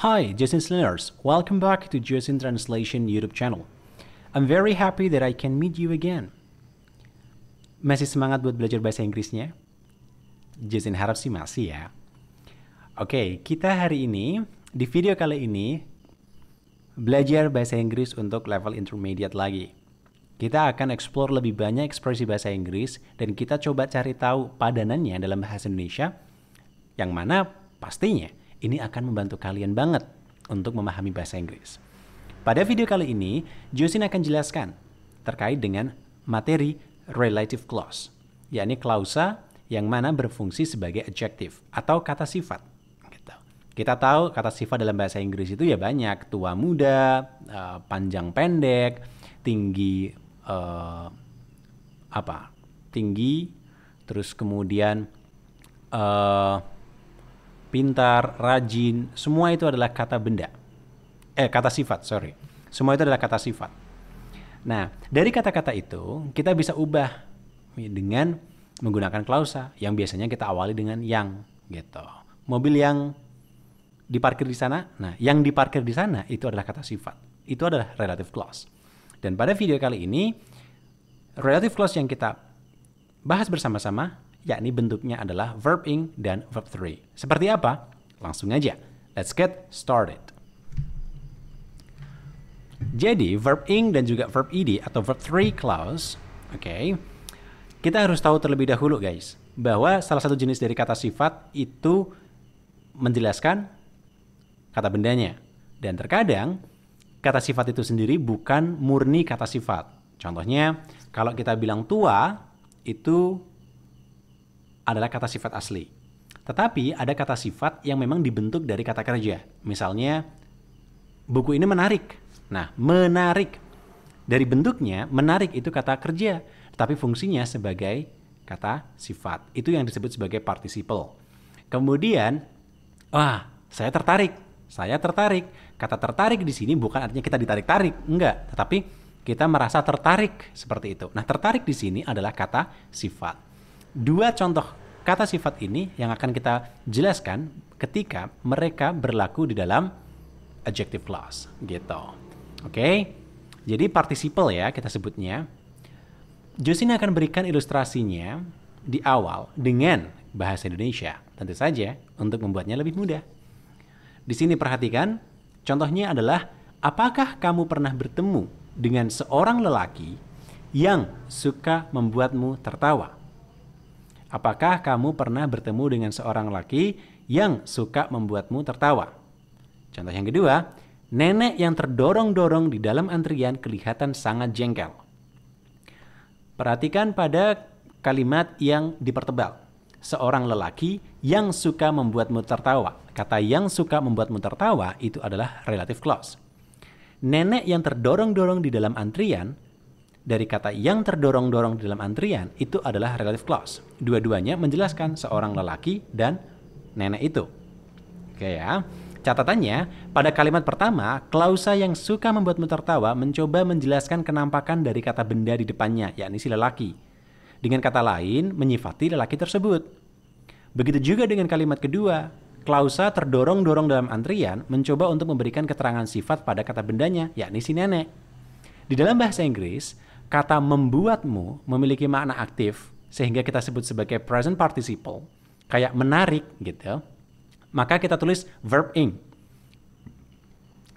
Hi, Jason's listeners. Welcome back to Jason Translation YouTube channel. I'm very happy that I can meet you again. Masih semangat buat belajar bahasa Inggrisnya? Jason harap sih masih ya. Oke, kita hari ini, di video kali ini, belajar bahasa Inggris untuk level intermediate lagi. Kita akan explore lebih banyak ekspresi bahasa Inggris dan kita coba cari tahu padanannya dalam bahasa Indonesia, yang mana pastinya ini akan membantu kalian banget untuk memahami bahasa Inggris. Pada video kali ini, Josin akan jelaskan terkait dengan materi relative clause, yakni klausa yang mana berfungsi sebagai adjective atau kata sifat. Gitu. Kita tahu kata sifat dalam bahasa Inggris itu ya banyak, tua muda, panjang pendek, tinggi, tinggi, terus kemudian pintar, rajin, semua itu adalah kata sifat. Semua itu adalah kata sifat. Nah, dari kata-kata itu kita bisa ubah dengan menggunakan klausa yang biasanya kita awali dengan yang, gitu. Mobil yang diparkir di sana, nah yang diparkir di sana itu adalah kata sifat. Itu adalah relative clause. Dan pada video kali ini, relative clause yang kita bahas bersama-sama, yakni bentuknya adalah verb ing dan verb 3. Seperti apa? Langsung aja. Let's get started. Jadi, verb ing dan juga verb ed atau verb 3 clause, kita harus tahu terlebih dahulu guys, bahwa salah satu jenis dari kata sifat itu menjelaskan kata bendanya. Dan terkadang, kata sifat itu sendiri bukan murni kata sifat. Contohnya, kalau kita bilang tua, itu adalah kata sifat asli. Tetapi ada kata sifat yang memang dibentuk dari kata kerja. Misalnya, buku ini menarik. Nah, menarik. Dari bentuknya, menarik itu kata kerja. Tapi fungsinya sebagai kata sifat. Itu yang disebut sebagai participle. Kemudian, saya tertarik. Saya tertarik. Kata tertarik di sini bukan artinya kita ditarik-tarik, enggak, tetapi kita merasa tertarik seperti itu. Nah, tertarik di sini adalah kata sifat. Dua contoh kata sifat ini yang akan kita jelaskan ketika mereka berlaku di dalam adjective clause, gitu. Oke? Jadi participle ya kita sebutnya. Josin akan berikan ilustrasinya di awal dengan bahasa Indonesia, tentu saja untuk membuatnya lebih mudah. Di sini perhatikan, contohnya adalah, apakah kamu pernah bertemu dengan seorang lelaki yang suka membuatmu tertawa? Apakah kamu pernah bertemu dengan seorang lelaki yang suka membuatmu tertawa? Contoh yang kedua, nenek yang terdorong-dorong di dalam antrian kelihatan sangat jengkel. Perhatikan pada kalimat yang dipertebal. Seorang lelaki yang suka membuatmu tertawa. Kata yang suka membuatmu tertawa itu adalah relative clause. Nenek yang terdorong-dorong di dalam antrian, dari kata yang terdorong-dorong di dalam antrian itu adalah relative clause. Dua-duanya menjelaskan seorang lelaki dan nenek itu. Oke ya. Catatannya, pada kalimat pertama, klausa yang suka membuatmu tertawa mencoba menjelaskan kenampakan dari kata benda di depannya, yakni si lelaki. Dengan kata lain, menyifati lelaki tersebut. Begitu juga dengan kalimat kedua, klausa terdorong-dorong dalam antrian mencoba untuk memberikan keterangan sifat pada kata bendanya, yakni si nenek. Di dalam bahasa Inggris, kata membuatmu memiliki makna aktif, sehingga kita sebut sebagai present participle, kayak menarik gitu. Maka kita tulis verb ing.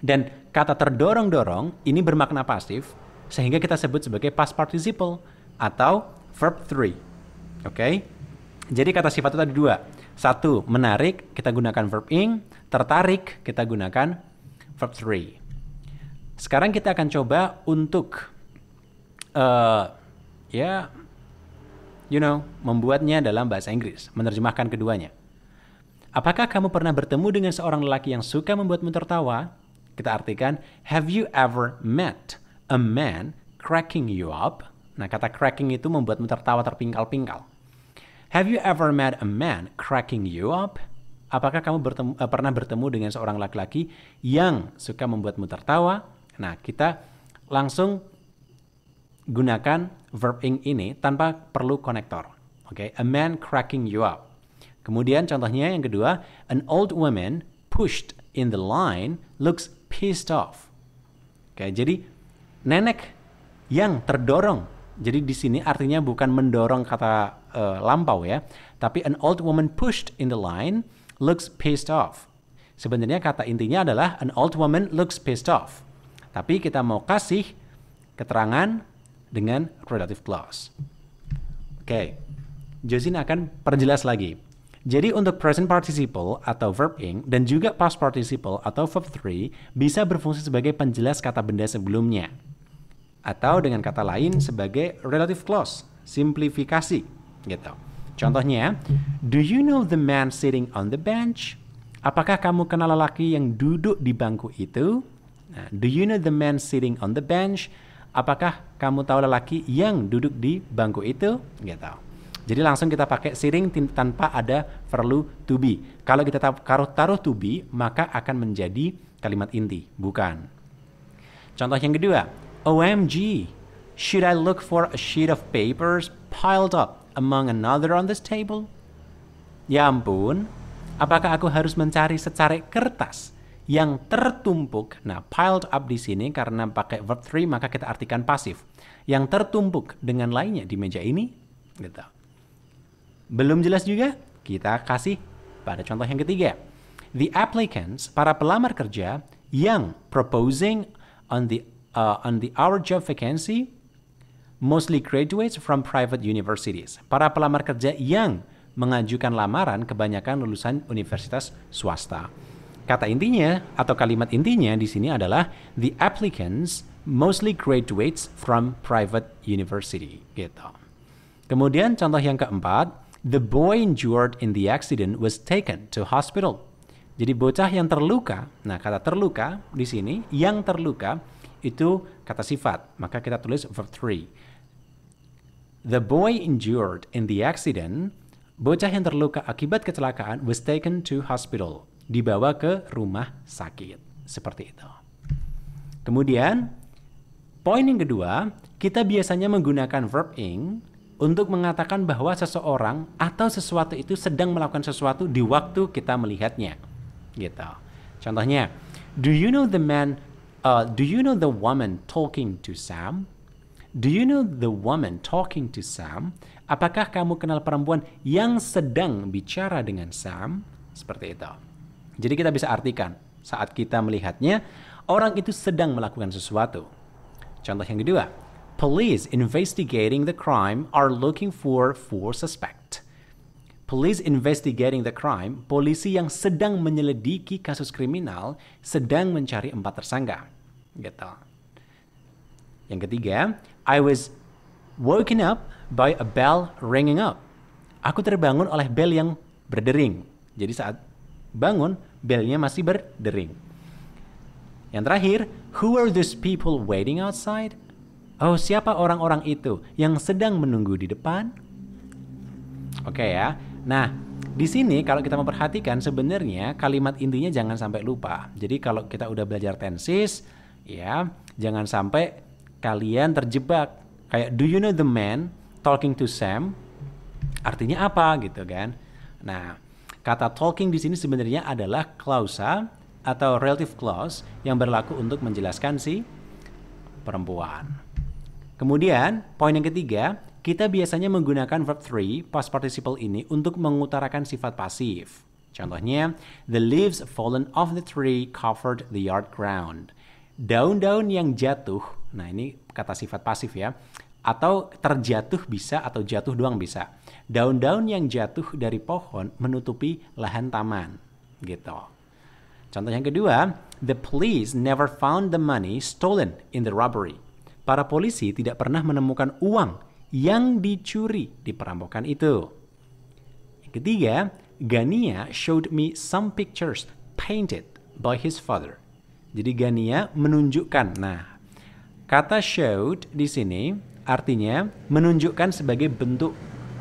Dan kata terdorong-dorong ini bermakna pasif, sehingga kita sebut sebagai past participle atau verb 3. Oke? Jadi kata sifat itu ada dua. Satu, menarik, kita gunakan verb ing. Tertarik, kita gunakan verb 3. Sekarang kita akan coba untuk membuatnya dalam bahasa Inggris, menerjemahkan keduanya. Apakah kamu pernah bertemu dengan seorang lelaki yang suka membuatmu tertawa? Kita artikan, have you ever met a man cracking you up? Nah, kata cracking itu membuatmu tertawa terpingkal-pingkal. Have you ever met a man cracking you up? Apakah kamu pernah bertemu dengan seorang laki-laki yang suka membuatmu tertawa? Nah, kita langsung gunakan verb ing ini tanpa perlu konektor. Oke, a man cracking you up. Kemudian contohnya yang kedua, an old woman pushed in the line looks pissed off. Oke, jadi nenek yang terdorong. Jadi di sini artinya bukan mendorong kata lampau ya, tapi an old woman pushed in the line looks pissed off. Sebenarnya kata intinya adalah an old woman looks pissed off. Tapi kita mau kasih keterangan dengan relative clause. Oke, Josin akan perjelas lagi. Jadi untuk present participle atau verb ing dan juga past participle atau verb 3 bisa berfungsi sebagai penjelas kata benda sebelumnya. Atau dengan kata lain sebagai relative clause, simplifikasi gitu. Contohnya, do you know the man sitting on the bench? Apakah kamu kenal lelaki yang duduk di bangku itu? Nah, do you know the man sitting on the bench? Apakah kamu tahu lelaki yang duduk di bangku itu? Gitu. Jadi langsung kita pakai sitting tanpa ada perlu to be. Kalau kita taruh to be, maka akan menjadi kalimat inti, bukan. Contoh yang kedua, OMG, should I look for a sheet of papers piled up among another on this table? Ya ampun, apakah aku harus mencari secari kertas yang tertumpuk? Nah, piled up di sini karena pakai verb 3 maka kita artikan pasif. Yang tertumpuk dengan lainnya di meja ini, gitu. Belum jelas juga? Kita kasih pada contoh yang ketiga. The applicants, para pelamar kerja yang proposing on the our job vacancy, mostly graduates from private universities. Para pelamar kerja yang mengajukan lamaran kebanyakan lulusan universitas swasta. Kata intinya atau kalimat intinya di sini adalah the applicants mostly graduates from private university. Gitu. Kemudian contoh yang keempat, the boy injured in the accident was taken to hospital. Jadi bocah yang terluka. Nah, kata terluka di sini yang terluka itu kata sifat, maka kita tulis verb 3. The boy injured in the accident, bocah yang terluka akibat kecelakaan was taken to hospital, dibawa ke rumah sakit. Seperti itu. Kemudian, poin yang kedua, kita biasanya menggunakan verb ing untuk mengatakan bahwa seseorang atau sesuatu itu sedang melakukan sesuatu di waktu kita melihatnya. Gitu. Contohnya, do you know the woman talking to Sam? Do you know the woman talking to Sam? Apakah kamu kenal perempuan yang sedang bicara dengan Sam? Seperti itu. Jadi kita bisa artikan saat kita melihatnya, orang itu sedang melakukan sesuatu. Contoh yang kedua, police investigating the crime are looking for four suspects. Police investigating the crime, polisi yang sedang menyelidiki kasus kriminal sedang mencari 4 tersangka. Gitu. Yang ketiga, I was woken up by a bell ringing up. Aku terbangun oleh bel yang berdering. Jadi saat bangun, belnya masih berdering. Yang terakhir, who are those people waiting outside? Oh, siapa orang-orang itu yang sedang menunggu di depan? Oke ya. Nah, di sini kalau kita memperhatikan sebenarnya kalimat intinya jangan sampai lupa. Jadi kalau kita udah belajar tenses, ya, jangan sampai kalian terjebak. Kayak do you know the man talking to Sam? Artinya apa gitu kan? Nah, kata talking di sini sebenarnya adalah klausa atau relative clause yang berlaku untuk menjelaskan si perempuan. Kemudian, poin yang ketiga, kita biasanya menggunakan verb 3 past participle ini untuk mengutarakan sifat pasif. Contohnya, the leaves fallen off the tree covered the yard ground. Daun-daun yang jatuh, nah ini kata sifat pasif ya, atau terjatuh bisa atau jatuh doang bisa. Daun-daun yang jatuh dari pohon menutupi lahan taman, gitu. Contoh yang kedua, the police never found the money stolen in the robbery. Para polisi tidak pernah menemukan uang yang dicuri di perampokan itu. Yang ketiga, Gania showed me some pictures painted by his father. Jadi Gania menunjukkan. Nah, kata showed di sini artinya menunjukkan sebagai bentuk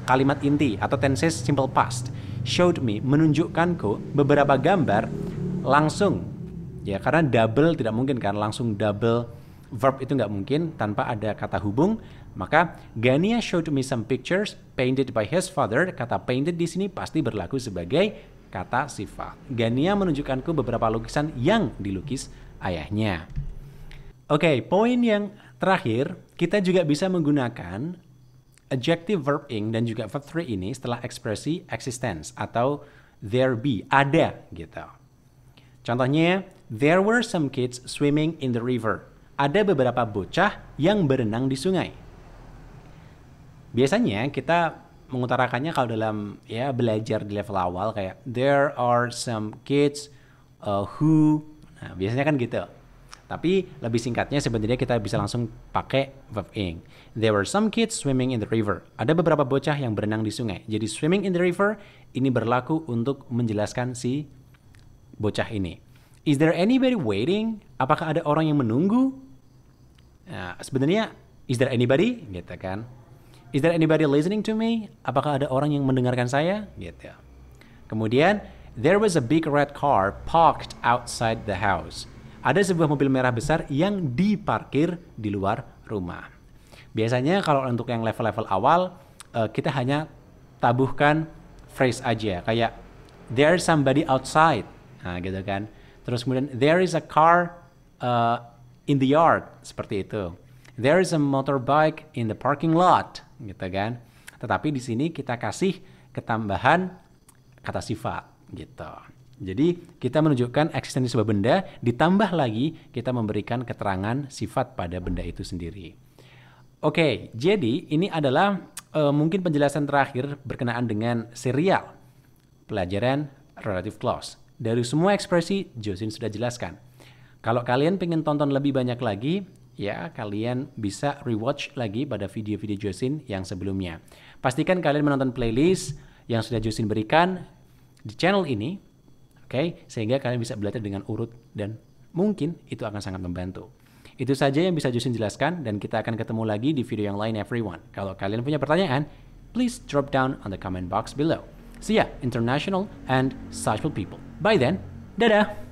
kalimat inti atau tenses simple past. Showed me, menunjukkanku beberapa gambar langsung. Ya, karena double tidak mungkin kan, langsung double verb itu nggak mungkin tanpa ada kata hubung. Maka Gania showed me some pictures painted by his father. Kata painted di sini pasti berlaku sebagai kata sifat. Gania menunjukkanku beberapa lukisan yang dilukis ayahnya. Oke, poin yang terakhir, kita juga bisa menggunakan adjective verb ing dan juga verb 3 ini setelah ekspresi existence atau there be, ada gitu. Contohnya, there were some kids swimming in the river. Ada beberapa bocah yang berenang di sungai. Biasanya kita mengutarakannya kalau dalam ya belajar di level awal kayak there are some kids who, nah biasanya kan gitu. Tapi lebih singkatnya sebenarnya kita bisa langsung pakai verb ing. There were some kids swimming in the river. Ada beberapa bocah yang berenang di sungai. Jadi swimming in the river ini berlaku untuk menjelaskan si bocah ini. Is there anybody waiting? Apakah ada orang yang menunggu? Nah, sebenarnya is there anybody? Gitu kan. Is there anybody listening to me? Apakah ada orang yang mendengarkan saya? Gitu. Kemudian, there was a big red car parked outside the house. Ada sebuah mobil merah besar yang diparkir di luar rumah. Biasanya kalau untuk yang level-level awal, kita hanya tabuhkan phrase aja. Kayak, there's somebody outside. Nah, gitu kan. Terus kemudian, there is a car in the yard. Seperti itu. There is a motorbike in the parking lot. Gitu kan. Tetapi di sini kita kasih ketambahan kata sifat. Gitu. Jadi kita menunjukkan eksistensi sebuah benda, ditambah lagi kita memberikan keterangan sifat pada benda itu sendiri. Oke, jadi ini adalah mungkin penjelasan terakhir berkenaan dengan serial pelajaran relative clause. Dari semua ekspresi, Josin sudah jelaskan. Kalau kalian pengen tonton lebih banyak lagi, ya kalian bisa rewatch lagi pada video-video Josin yang sebelumnya. Pastikan kalian menonton playlist yang sudah Josin berikan di channel ini. Oke, sehingga kalian bisa belajar dengan urut dan mungkin itu akan sangat membantu. Itu saja yang bisa Josin jelaskan dan kita akan ketemu lagi di video yang lain everyone. Kalau kalian punya pertanyaan, please drop down on the comment box below. See ya, international and sociable people. Bye then. Dadah!